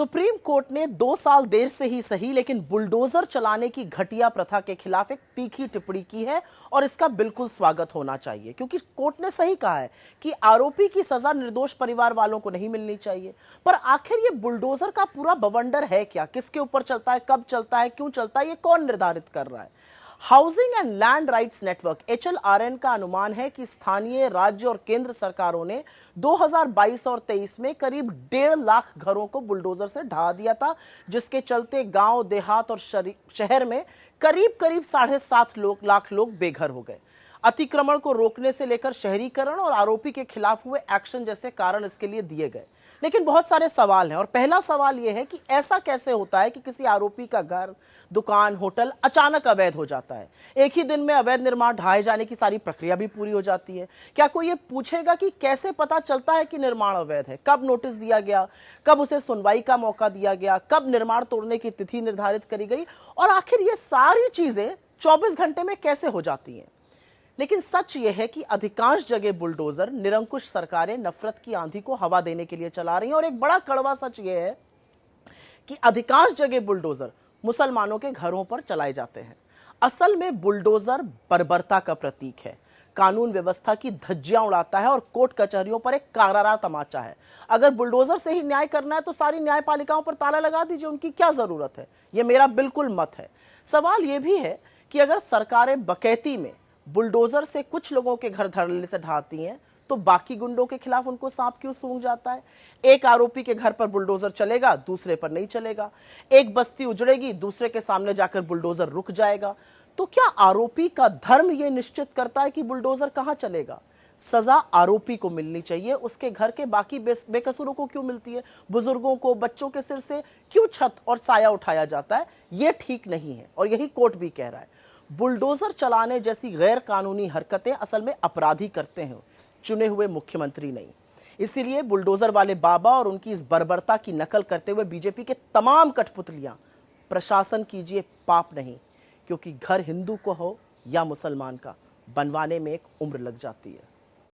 Supreme court ने 2 साल देर से ही सही लेकिन बुलडोजर चलाने की घटिया प्रथा के खिलाफ एक तीखी टिप्पणी की है और इसका बिल्कुल स्वागत होना चाहिए क्योंकि कोर्ट ने सही कहा है कि आरोपी की सजा निर्दोष परिवार वालों को नहीं मिलनी चाहिए। पर आखिर ये बुलडोजर का पूरा बवंडर है क्या, किसके ऊपर चलता है, कब चलता है, क्यों चलता है, ये कौन निर्धारित कर रहा है? Housing and land rights network HLRN का अनुमान है कि स्थानीय, राज्य और केंद्र सरकारों ने 2022 और 23 में करीब 1.5 लाख घरों को बुलडोजर से ढहा दिया था, जिसके चलते गांव, देहात और शहर में करीब करीब 7.5 लाख लोग बेघर हो गए। अतिक्रमण को रोकने से लेकर शहरीकरण और आरोपी के खिलाफ हुए एक्शन जैसे कारण इसके लिए दिए गए। लेकिन बहुत सारे सवाल हैं और पहला सवाल यह है कि ऐसा कैसे होता है कि किसी आरोपी का घर, दुकान, होटल अचानक अवैध हो जाता है। एक ही दिन में अवैध निर्माण ढहाए जाने की सारी प्रक्रिया भी पूरी हो जाती है। क्या कोई ये पूछेगा कि कैसे पता चलता है कि निर्माण अवैध है? कब नोटिस दिया गया, कब उसे सुनवाई का मौका दिया गया, कब निर्माण तोड़ने की तिथि निर्धारित करी गई और आखिर ये सारी चीजें 24 घंटे में कैसे हो जाती हैं? लेकिन सच यह है कि अधिकांश जगह बुलडोजर निरंकुश सरकारें नफरत की आंधी को हवा देने के लिए चला रही हैं और एक बड़ा कड़वा सच यह है कि अधिकांश जगह बुलडोजर मुसलमानों के घरों पर चलाए जाते हैं। असल में बुलडोजर बर्बरता का प्रतीक है, कानून व्यवस्था की धज्जियां उड़ाता है और कोर्ट कचहरियों पर एक करारा तमाचा है। अगर बुलडोजर से ही न्याय करना है तो सारी न्यायपालिकाओं पर ताला लगा दीजिए, उनकी क्या जरूरत है? यह मेरा बिल्कुल मत है। सवाल यह भी है कि अगर सरकारें बकैती में बुलडोजर से कुछ लोगों के घर धड़ल्ले से ढहाती हैं तो बाकी गुंडों के खिलाफ उनको सांप क्यों सूंघ जाता है? एक आरोपी के घर पर बुलडोजर चलेगा, दूसरे पर नहीं चलेगा। एक बस्ती उजड़ेगी, दूसरे के सामने जाकर बुलडोजर रुक जाएगा। तो क्या आरोपी का धर्म यह निश्चित करता है कि बुलडोजर कहां चलेगा? सजा आरोपी को मिलनी चाहिए, उसके घर के बाकी बेकसूरों को क्यों मिलती है? बुजुर्गों को, बच्चों के सिर से क्यों छत और साया उठाया जाता है? यह ठीक नहीं है और यही कोर्ट भी कह रहा है। बुलडोजर चलाने जैसी गैर कानूनी हरकतें असल में अपराधी करते हैं, चुने हुए मुख्यमंत्री नहीं। इसीलिए बुलडोजर वाले बाबा और उनकी इस बर्बरता की नकल करते हुए बीजेपी के तमाम कठपुतलियां प्रशासन कीजिए पाप नहीं, क्योंकि घर हिंदू को हो या मुसलमान का, बनवाने में एक उम्र लग जाती है।